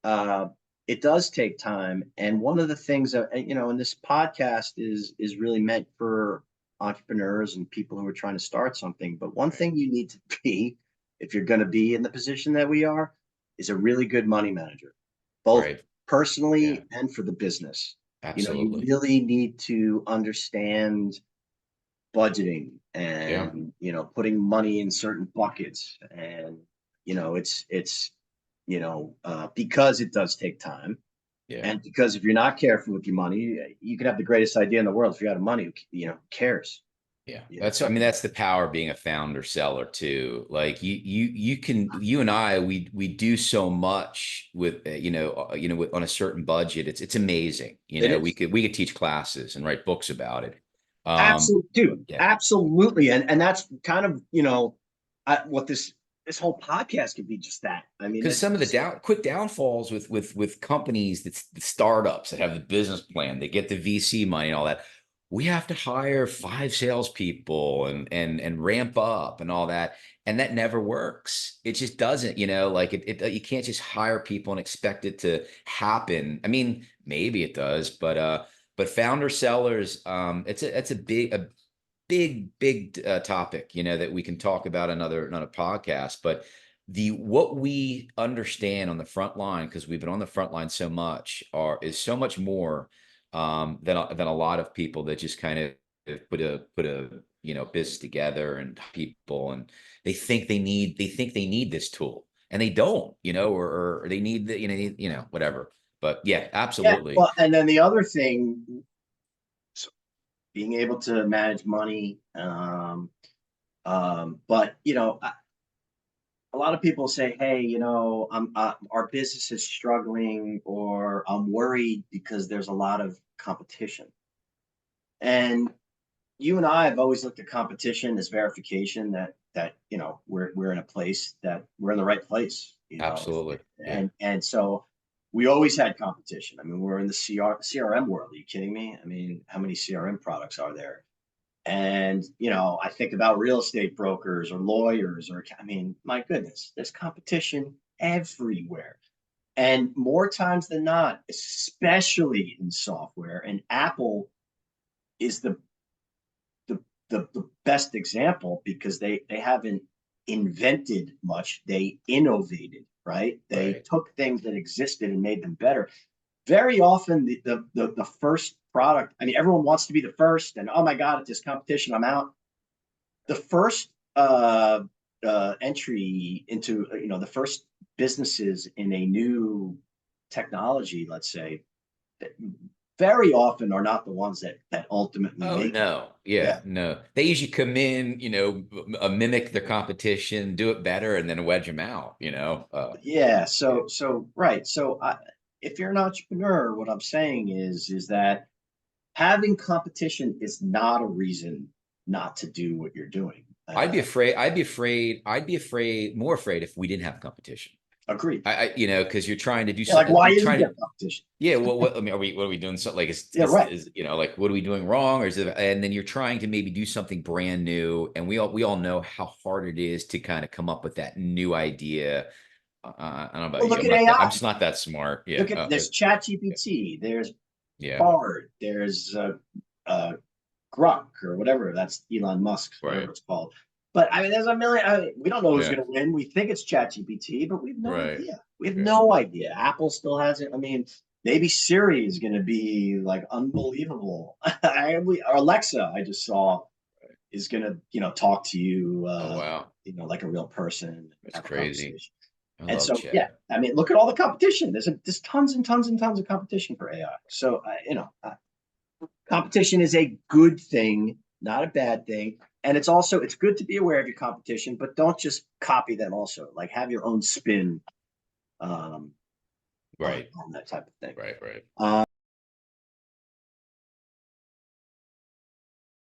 uh, it does take time. And one of the things that, and this podcast is really meant for entrepreneurs and people who are trying to start something. But one Right. thing you need to be, if you're going to be in the position that we are, is a really good money manager, both Right. Yeah, personally and for the business. You absolutely. really need to understand budgeting Yeah. and, putting money in certain buckets. And, because it does take time. Yeah. And because if you're not careful with your money, you could have the greatest idea in the world. If you're out of money, who cares? Yeah. You That's, I know, mean, that's the power of being a founder seller too. Like you and I, we do so much with, on a certain budget. It's amazing. it We is. we could teach classes and write books about it. Um, Absolutely, dude. yeah. Absolutely. And that's kind of, what this whole podcast could be just that. I mean, Because it's some of the just, quick downfalls with companies, that's the startups that have the business plan, they get the VC money and all that. We have to hire 5 salespeople and ramp up and all that, and that never works. It just doesn't. Like you can't just hire people and expect it to happen. I mean, maybe it does, but founder sellers, it's a big topic, that we can talk about another podcast. But what we understand on the front line, because we've been on the front line so much, is so much more than a lot of people that just kind of put a business together, and people, and they think they need this tool, and they don't, or they need the, whatever. But yeah, yeah. absolutely. Well, and then the other thing, being able to manage money. But a lot of people say, "Hey, our business is struggling, or I'm worried because there's a lot of competition." And you and I have always looked at competition as verification that we're in a place that we're in the right place. Absolutely. Yeah. And so we always had competition. I mean, we're in the CRM world. Are you kidding me? I mean, how many CRM products are there? And I think about real estate brokers or lawyers, or I mean, my goodness, there's competition everywhere. And more times than not, especially in software, and Apple is the the best example, because they haven't invented much. They innovated, right? They Right. took things that existed and made them better. Very often the first product, I mean, everyone wants to be the first, and oh my God, at this competition, I'm out. The first entry into, the first businesses in a new technology, let's say, that very often are not the ones that ultimately Oh make it. no. Yeah, Yeah. no. They usually come in, mimic their competition, do it better, and then wedge them out. Yeah. Yeah. So right. If you're an entrepreneur, what I'm saying is that having competition is not a reason not to do what you're doing. I'd be afraid, more afraid if we didn't have competition. Agreed. Because you're trying to do Yeah, like, something, why you're isn't trying there to, competition? yeah, what I mean, what are we doing? Something like, Yeah, right. like, what are we doing wrong? Or is it, and then you're trying to maybe do something brand new. And we all know how hard it is to kind of come up with that new idea. I don't know Well, about you. look at AI. I'm just not that smart. Yeah. Look at there's Chat GPT, there's Yeah. Bard, there's Grok, or whatever. That's Elon Musk's, whatever Right. it's called. But I mean, there's a million. We don't know who's Yeah. going to win. We think it's ChatGPT, but we have no Right. idea. We have Yeah. no idea. Apple still hasn't. I mean, maybe Siri is going to be like unbelievable. Or Alexa, I just saw, is going to talk to you, Oh wow. like a real person, That's have a crazy. conversation. I And love so, yeah, chat. I mean, look at all the competition. There's tons and tons and tons of competition for AI. So, competition is a good thing, not a bad thing. And it's good to be aware of your competition, but don't just copy them. Also, like, have your own spin, um, Right. on that type of thing. Right. Right.